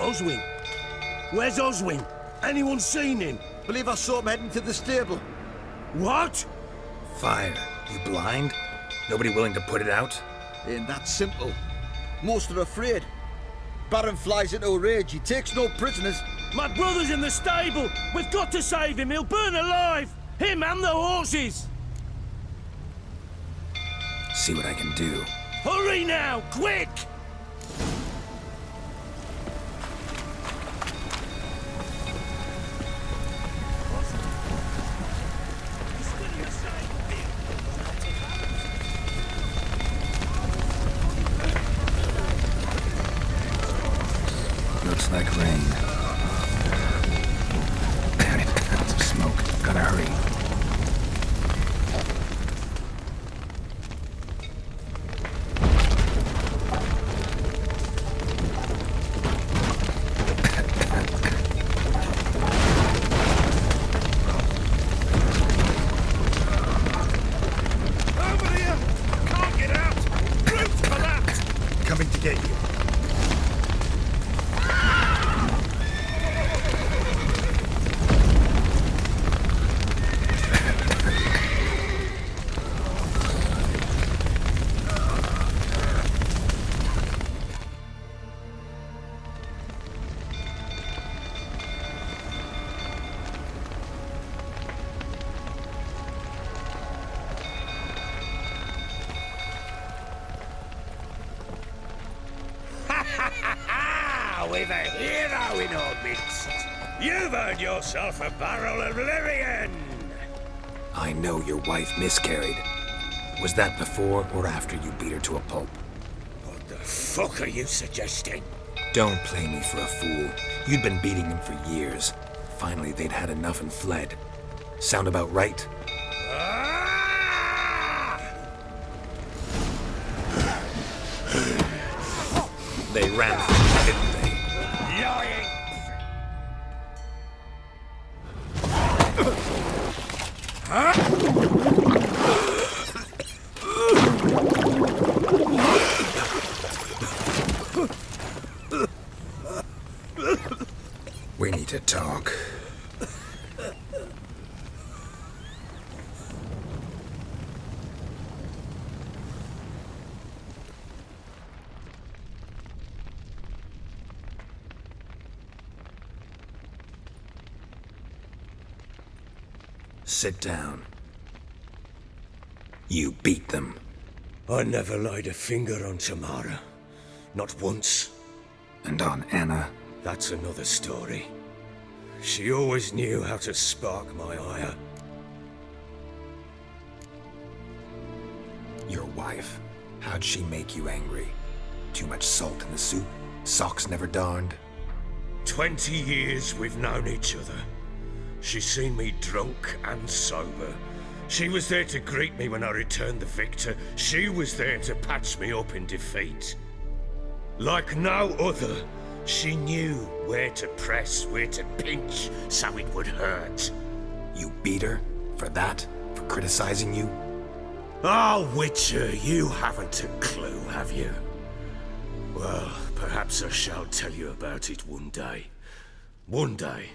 Oswin? Where's Oswin? Anyone seen him? Believe I saw him heading to the stable. What? Fire. You blind? Nobody willing to put it out? Ain't that simple. Most are afraid. Baron flies into a rage. He takes no prisoners. My brother's in the stable! We've got to save him! He'll burn alive! Him and the horses! See what I can do. Hurry now! Quick! Looks like rain. Damn it, clouds of smoke. Gotta hurry. Over here! Can't get out! Roof collapsed! Coming to get you. We've a hero in our midst. You've earned yourself a barrel of Lyrian. I know your wife miscarried. Was that before or after you beat her to a pulp? What the fuck are you suggesting? Don't play me for a fool. You'd been beating them for years. Finally, they'd had enough and fled. Sound about right? Ah! They ran from you, didn't they? Lying! We need to talk. Sit down. You beat them. I never laid a finger on Tamara. Not once. And on Anna. That's another story. She always knew how to spark my ire. Your wife. How'd she make you angry? Too much salt in the soup? Socks never darned? 20 years we've known each other. She's seen me drunk and sober. She was there to greet me when I returned the victor. She was there to patch me up in defeat. Like no other, she knew where to press, where to pinch, so it would hurt. You beat her? For that? For criticizing you? Oh, Witcher, you haven't a clue, have you? Well, perhaps I shall tell you about it one day. One day,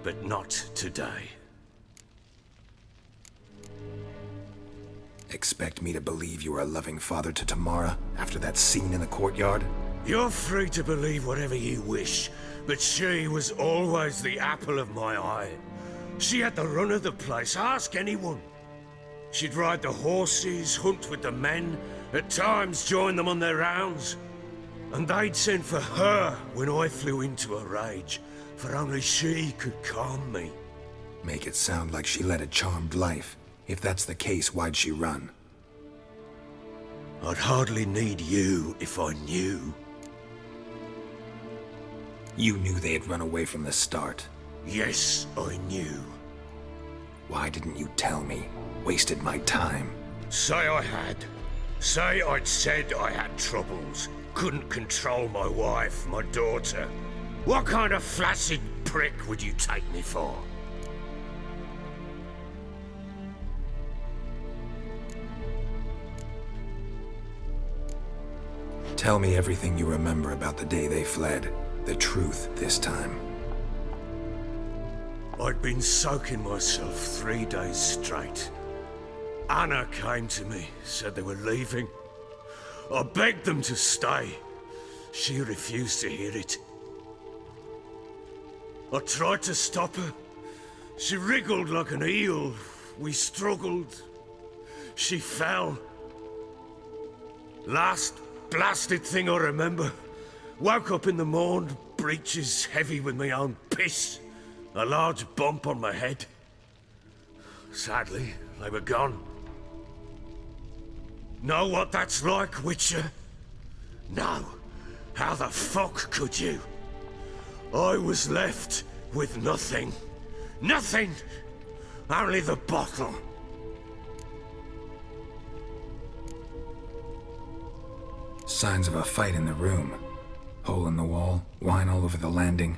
but not today. Expect me to believe you were a loving father to Tamara after that scene in the courtyard? You're free to believe whatever you wish, but she was always the apple of my eye. She had the run of the place, ask anyone. She'd ride the horses, hunt with the men, at times join them on their rounds. And they'd send for her when I flew into a rage, for only she could calm me. Make it sound like she led a charmed life. If that's the case, why'd she run? I'd hardly need you if I knew. You knew they had run away from the start. Yes, I knew. Why didn't you tell me? Wasted my time. Say I had. Say I'd said I had troubles. Couldn't control my wife, my daughter. What kind of flaccid prick would you take me for? Tell me everything you remember about the day they fled. The truth this time. I'd been soaking myself 3 days straight. Anna came to me, said they were leaving. I begged them to stay. She refused to hear it. I tried to stop her. She wriggled like an eel. We struggled. She fell. Last blasted thing I remember. Woke up in the morn, breeches heavy with my own piss. A large bump on my head. Sadly, they were gone. Know what that's like, Witcher? No. How the fuck could you? I was left with nothing. Nothing! Only the bottle. Signs of a fight in the room. Hole in the wall, wine all over the landing.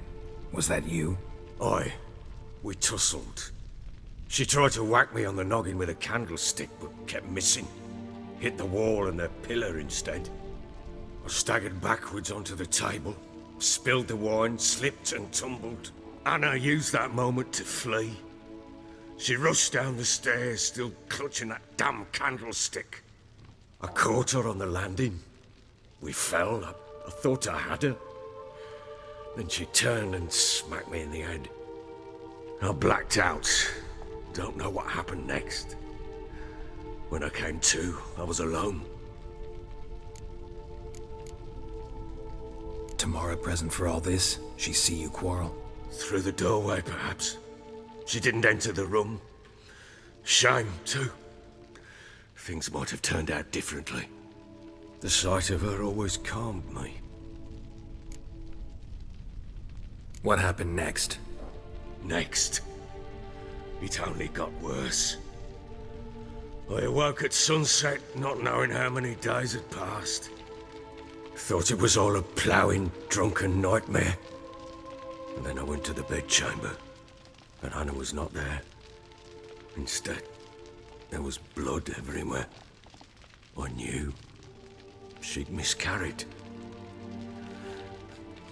Was that you? Aye. We tussled. She tried to whack me on the noggin with a candlestick, but kept missing. Hit the wall and a pillar instead. I staggered backwards onto the table, spilled the wine, slipped and tumbled. Anna used that moment to flee. She rushed down the stairs, still clutching that damn candlestick. I caught her on the landing. We fell. I thought I had her. Then she turned and smacked me in the head. I blacked out. Don't know what happened next. When I came to, I was alone. Tamara present for all this? She see you quarrel? Through the doorway, perhaps. She didn't enter the room. Shame, too. Things might have turned out differently. The sight of her always calmed me. What happened next? Next? It only got worse. I awoke at sunset, not knowing how many days had passed. Thought it was all a ploughing, drunken nightmare. And then I went to the bedchamber, and Anna was not there. Instead, there was blood everywhere. I knew she'd miscarried.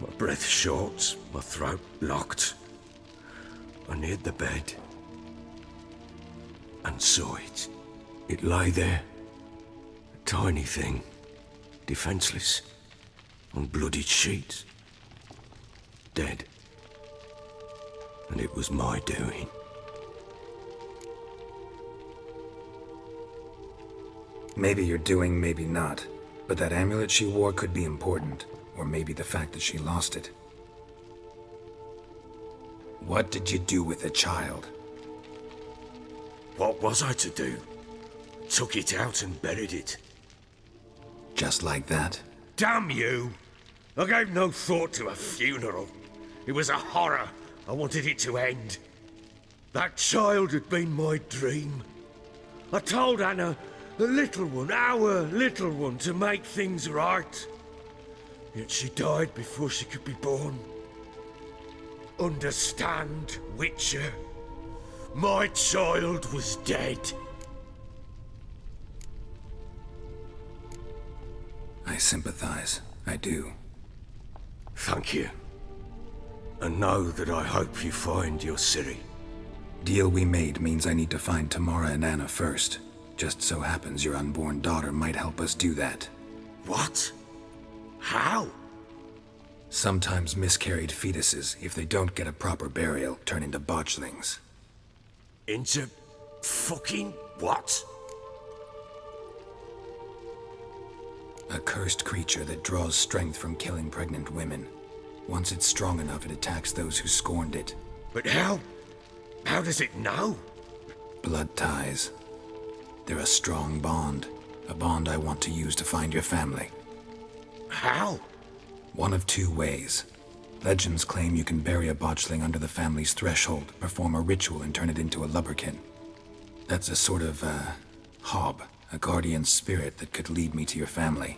My breath short, my throat locked. I neared the bed and saw it. It lay there, a tiny thing, defenseless, on bloodied sheets, dead. And it was my doing. Maybe you're doing, maybe not. But that amulet she wore could be important. Or maybe the fact that she lost it. What did you do with the child? What was I to do? Took it out and buried it. Just like that? Damn you! I gave no thought to a funeral. It was a horror. I wanted it to end. That child had been my dream. I told Anna, the little one, our little one, to make things right. Yet she died before she could be born. Understand, Witcher? My child was dead. I sympathize. I do. Thank you. And know that I hope you find your Ciri. Deal we made means I need to find Tamara and Anna first. Just so happens your unborn daughter might help us do that. What? How? Sometimes miscarried fetuses, if they don't get a proper burial, turn into botchlings. Into fucking what? A cursed creature that draws strength from killing pregnant women. Once it's strong enough, it attacks those who scorned it. But how? How does it know? Blood ties. They're a strong bond. A bond I want to use to find your family. How? One of two ways. Legends claim you can bury a botchling under the family's threshold, perform a ritual, and turn it into a lubberkin. That's a sort of, hob, a guardian spirit that could lead me to your family.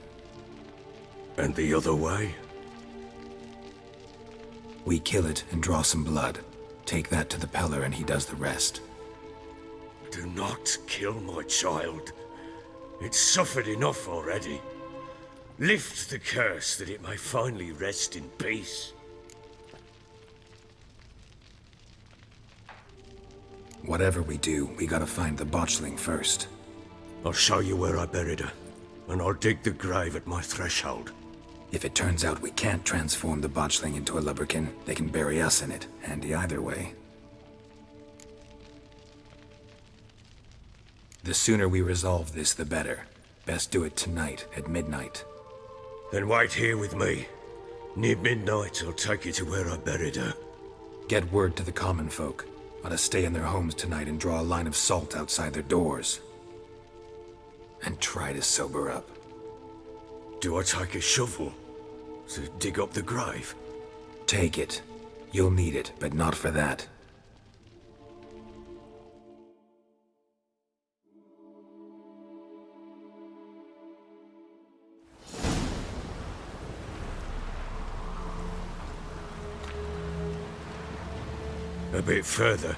And the other way? We kill it and draw some blood. Take that to the Peller and he does the rest. Do not kill my child. It's suffered enough already. Lift the curse that it may finally rest in peace. Whatever we do, we gotta find the Botchling first. I'll show you where I buried her, and I'll dig the grave at my threshold. If it turns out we can't transform the Botchling into a lubberkin, they can bury us in it. Handy either way. The sooner we resolve this, the better. Best do it tonight, at midnight. Then wait here with me. Near midnight, I'll take you to where I buried her. Get word to the common folk. Ought to stay in their homes tonight and draw a line of salt outside their doors. And try to sober up. Do I take a shovel to dig up the grave? Take it. You'll need it, but not for that. A bit further.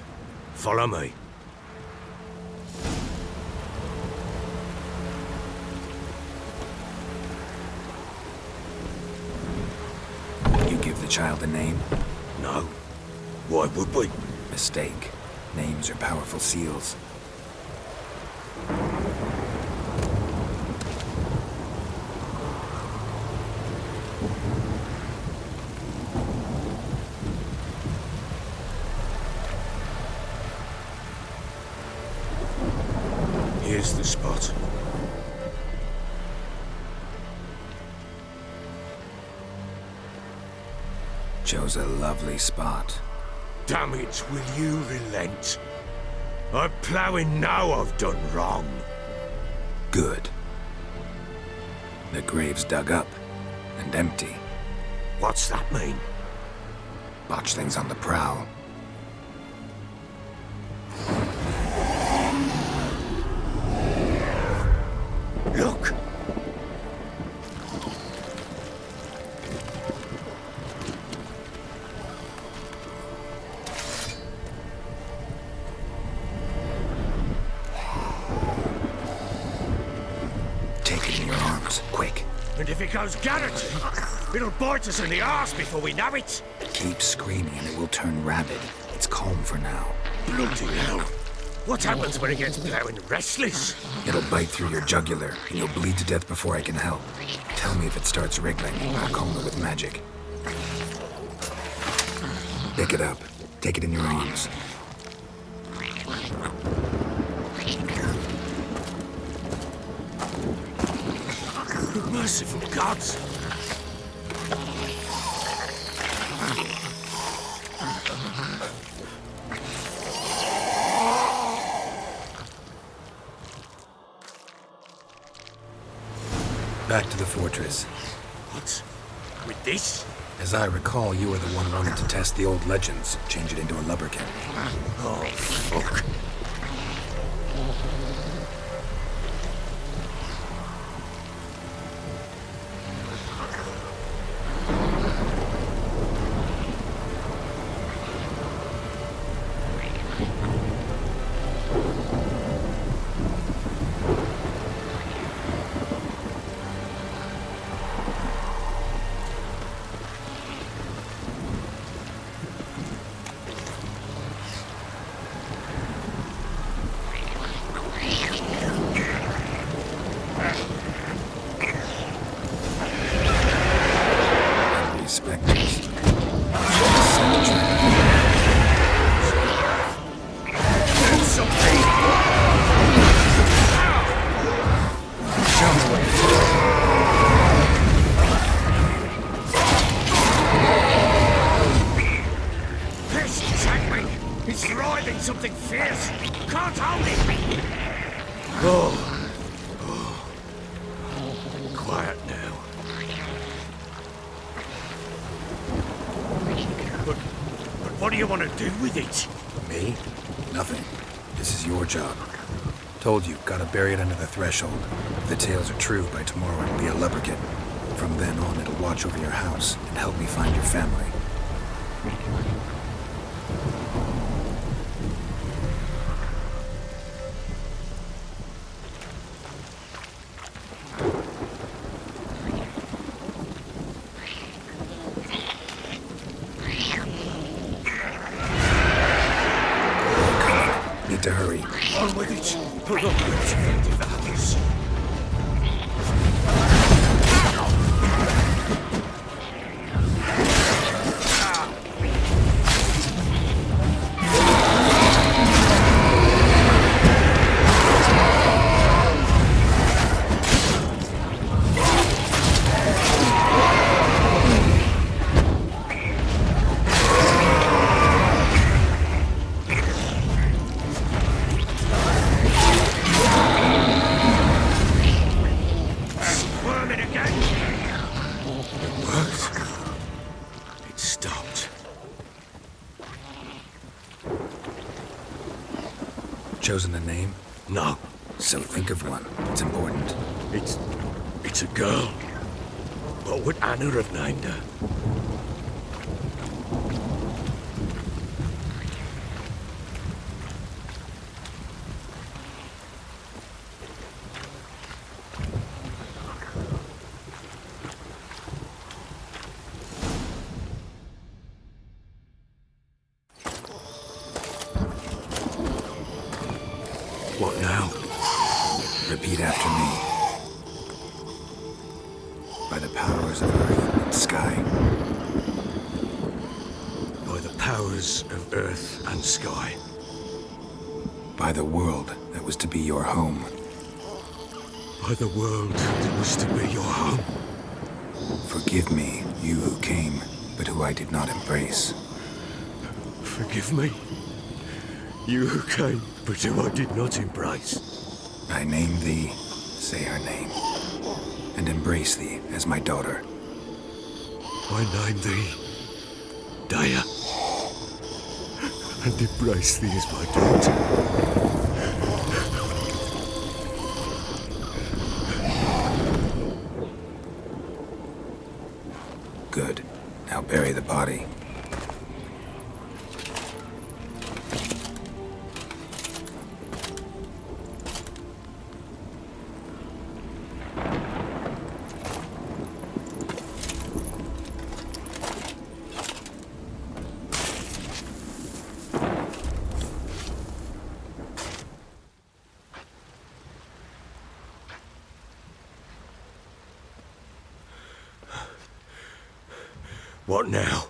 Follow me. You give the child a name? No. Why would we? Mistake. Names are powerful seals. Here's the spot. Chose a lovely spot. Damn it, will you relent? I'm ploughing now I've done wrong. Good. The grave's dug up and empty. What's that mean? Botchling's on the prowl. Look! Take it in your arms, quick. And if it goes garroted, it'll bite us in the arse before we know it. Keep screaming and it will turn rabid. It's calm for now. Bloody hell. What happens when it gets ploughing restless? It'll bite through your jugular, and you'll bleed to death before I can help. Tell me if it starts wriggling. I'll calm it with magic. Pick it up. Take it in your arms. Merciful gods! Back to the fortress. What? With this? As I recall, you were the one wanting to test the old legends, change it into a lubberkin. Oh, fuck. Spectres. It's writhing something fierce. Can't hold it. Oh. Quiet now. But what do you want to do with it? Me? Nothing. This is your job. Told you, gotta bury it under the threshold. If the tales are true, by tomorrow it'll be a lubberkin. From then on, it'll watch over your house and help me find your family. on with it. Look how effective that is. Chosen a name? No. So think of one. It's important. It's a girl. What would Anna have named her? What now? Repeat after me. By the powers of earth and sky. By the powers of earth and sky. By the world that was to be your home. By the world that was to be your home. Forgive me, you who came, but who I did not embrace. Forgive me. You who came, but who I did not embrace. I name thee, say her name, and embrace thee as my daughter. I name thee, Daya, and embrace thee as my daughter. Good. Now bury the body. What now?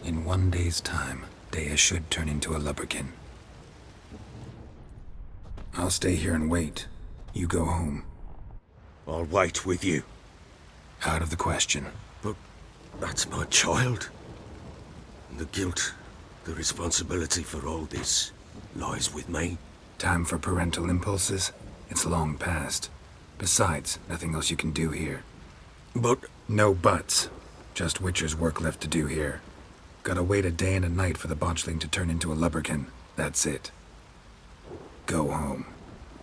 In 1 day's time, Dea should turn into a lubberkin. I'll stay here and wait. You go home. I'll wait with you. Out of the question. But that's my child. And the guilt, the responsibility for all this lies with me. Time for parental impulses? It's long past. Besides, nothing else you can do here. But no buts. Just Witcher's work left to do here. Gotta wait a day and a night for the Botchling to turn into a lubberkin. That's it. Go home.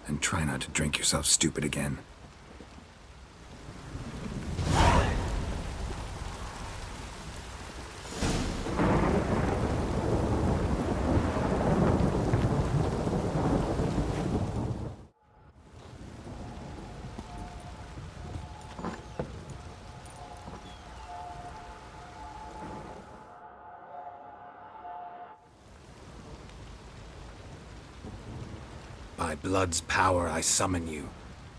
And try not to drink yourself stupid again. By blood's power I summon you.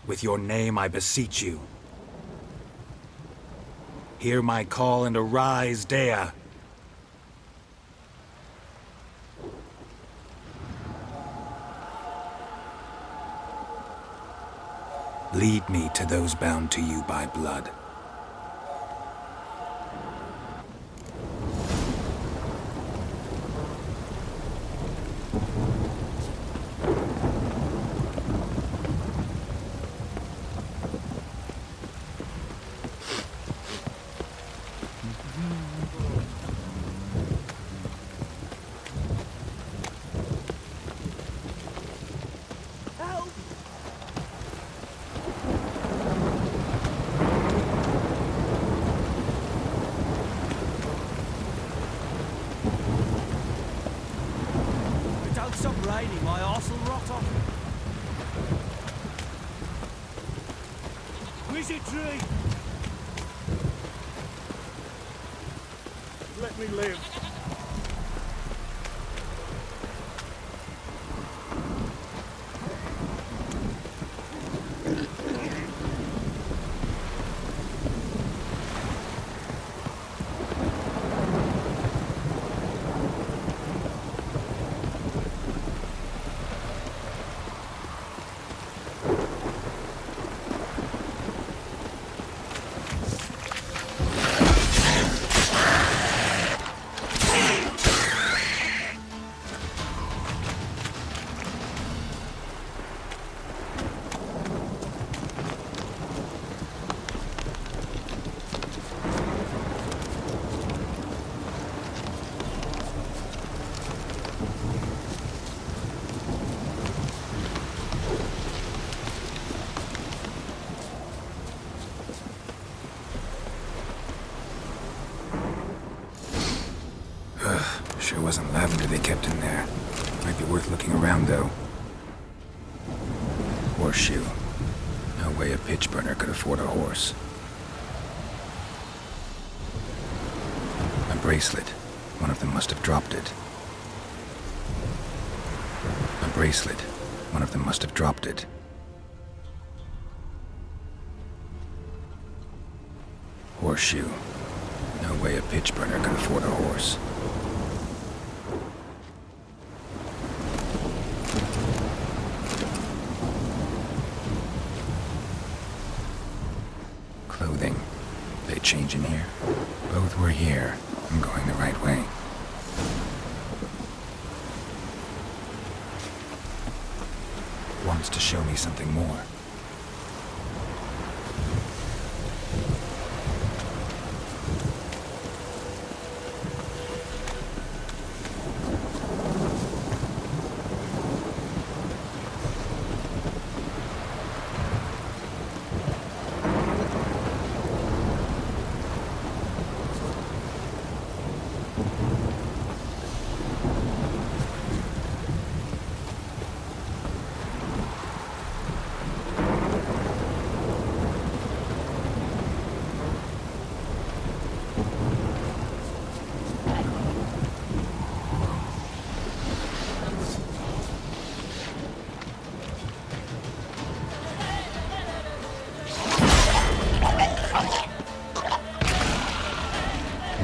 With your name I beseech you. Hear my call and arise, Dea. Lead me to those bound to you by blood. Stop raining, my arse will rot off. Wizard tree! Let me live. Sure wasn't lavender they kept in there. Might be worth looking around, though. Horseshoe. No way a pitch burner could afford a horse. A bracelet. One of them must have dropped it. A bracelet. One of them must have dropped it. Horseshoe. No way a pitch burner could afford a horse. Clothing. They change in here? Both were here. I'm going the right way. Wants to show me something more.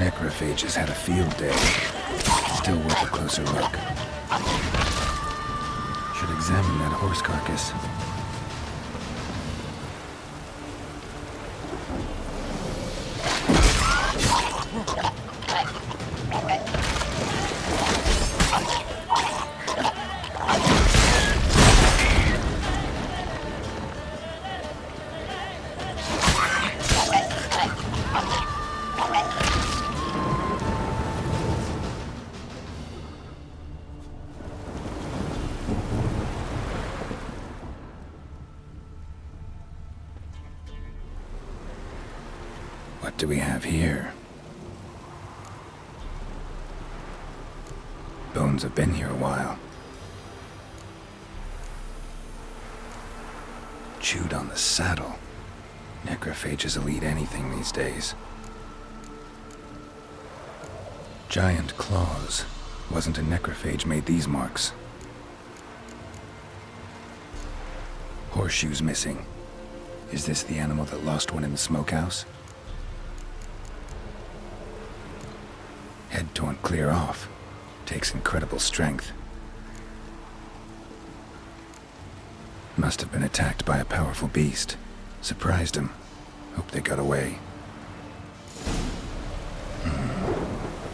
Necrophages had a field day. Still worth a closer look. Should examine that horse carcass. What do we have here? Bones have been here a while. Chewed on the saddle. Necrophages will eat anything these days. Giant claws. Wasn't a necrophage made these marks. Horseshoes missing. Is this the animal that lost one in the smokehouse? Head torn clear off. Takes incredible strength. Must have been attacked by a powerful beast. Surprised him. Hope they got away.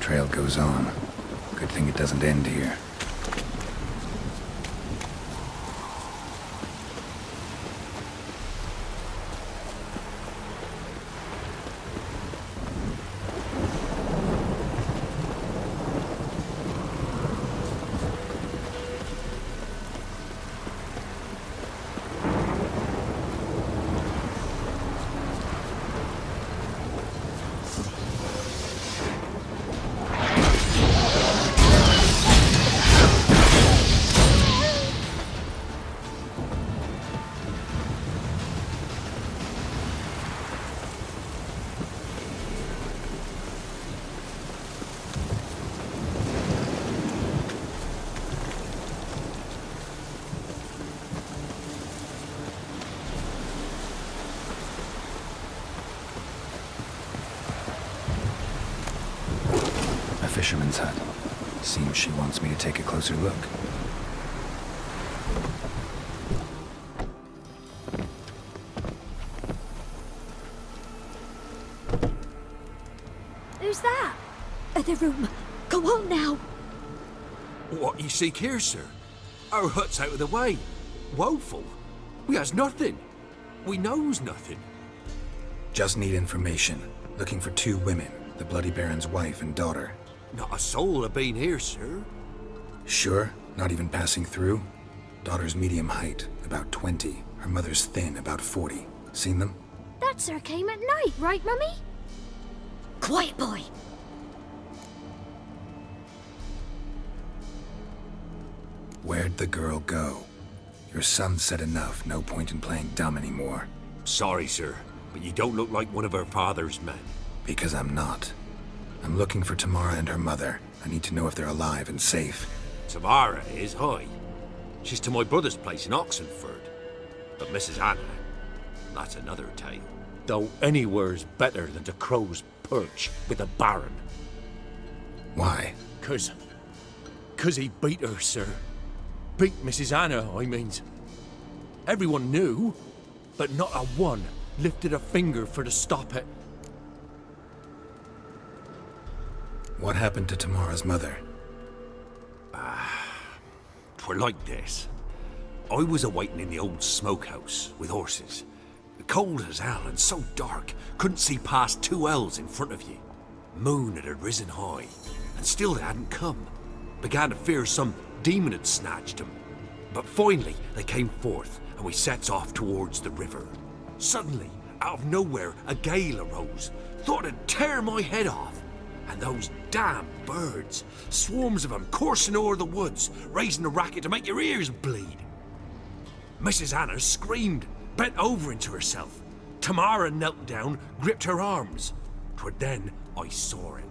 Trail goes on. Good thing it doesn't end here. fisherman's hut. Seems she wants me to take a closer look. Who's that? The room. Go on now. What you seek here, sir? Our hut's out of the way. Woeful. We has nothing. We knows nothing. Just need information. Looking for 2 women, the Bloody Baron's wife and daughter. Not a soul have been here, sir. Sure? Not even passing through? Daughter's medium height, about 20. Her mother's thin, about 40. Seen them? That sir came at night, right, Mummy? Quiet, boy. Where'd the girl go? Your son said enough, no point in playing dumb anymore. Sorry, sir, but you don't look like one of our father's men. Because I'm not. I'm looking for Tamara and her mother. I need to know if they're alive and safe. Tamara is, aye. She's to my brother's place in Oxenford. But Mrs. Anna, that's another tale. Though anywhere's better than the Crow's Perch with the Baron. Why? 'Cause he beat her, sir. Beat Mrs. Anna, I means. Everyone knew, but not a one lifted a finger for to stop it. What happened to Tamara's mother? 'Twere like this. I was awaiting in the old smokehouse with horses. Cold as hell and so dark, couldn't see past 2 ells in front of you. Moon had risen high, and still they hadn't come. Began to fear some demon had snatched them. But finally they came forth, and we sets off towards the river. Suddenly, out of nowhere, a gale arose. Thought it'd tear my head off. And those damn birds, swarms of them coursing o'er the woods, raising a racket to make your ears bleed. Mrs. Anna screamed, bent over into herself. Tamara knelt down, gripped her arms. 'Twere then I saw it.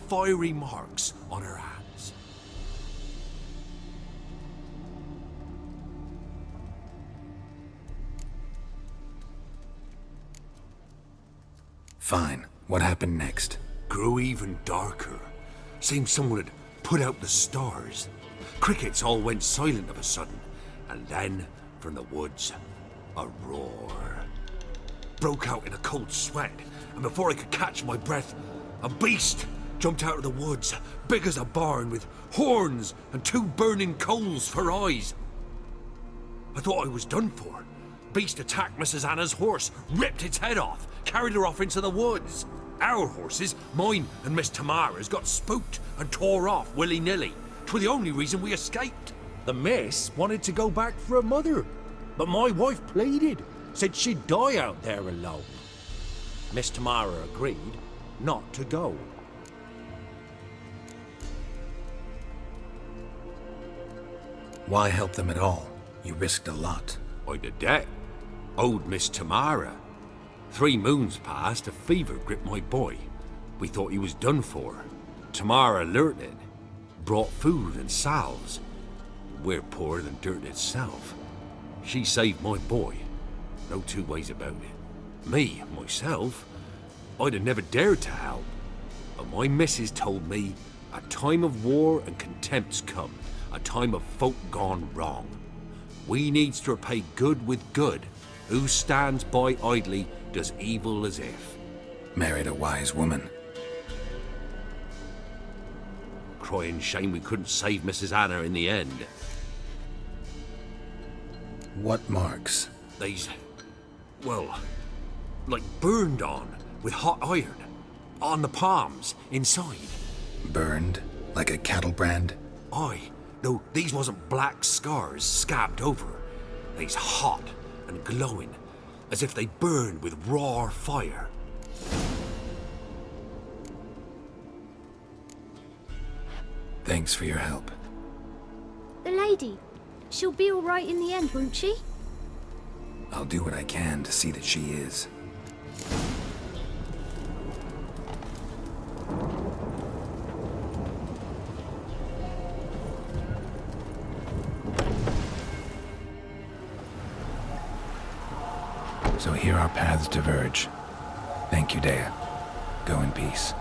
Fiery marks on her hands. Fine. What happened next? Grew even darker. Seemed someone had put out the stars. Crickets all went silent of a sudden, and then, from the woods, a roar. Broke out in a cold sweat, and before I could catch my breath, a beast jumped out of the woods, big as a barn, with horns and 2 burning coals for eyes. I thought I was done for. Beast attacked Mrs. Anna's horse, ripped its head off, carried her off into the woods. Our horses, mine and Miss Tamara's, got spooked and tore off willy-nilly. 'Twere the only reason we escaped. The miss wanted to go back for her mother, but my wife pleaded, said she'd die out there alone. Miss Tamara agreed not to go. Why help them at all? You risked a lot. I'd a debt. Owed Miss Tamara. 3 moons passed, a fever gripped my boy. We thought he was done for. Tamara alerted, brought food and salves. We're poorer than dirt itself. She saved my boy. No 2 ways about it. Me, myself, I'd have never dared to help. But my missus told me a time of war and contempt's come, a time of folk gone wrong. We needs to repay good with good. Who stands by idly does evil as if. Married a wise woman. Crying shame we couldn't save Mrs. Anna in the end. What marks? They's, well, like burned on with hot iron. On the palms, inside. Burned? Like a cattle brand? Aye, though these wasn't black scars scabbed over. They's hot and glowing, as if they burned with raw fire. Thanks for your help. The lady. She'll be all right in the end, won't she? I'll do what I can to see that she is. So here our paths diverge. Thank you, Dea. Go in peace.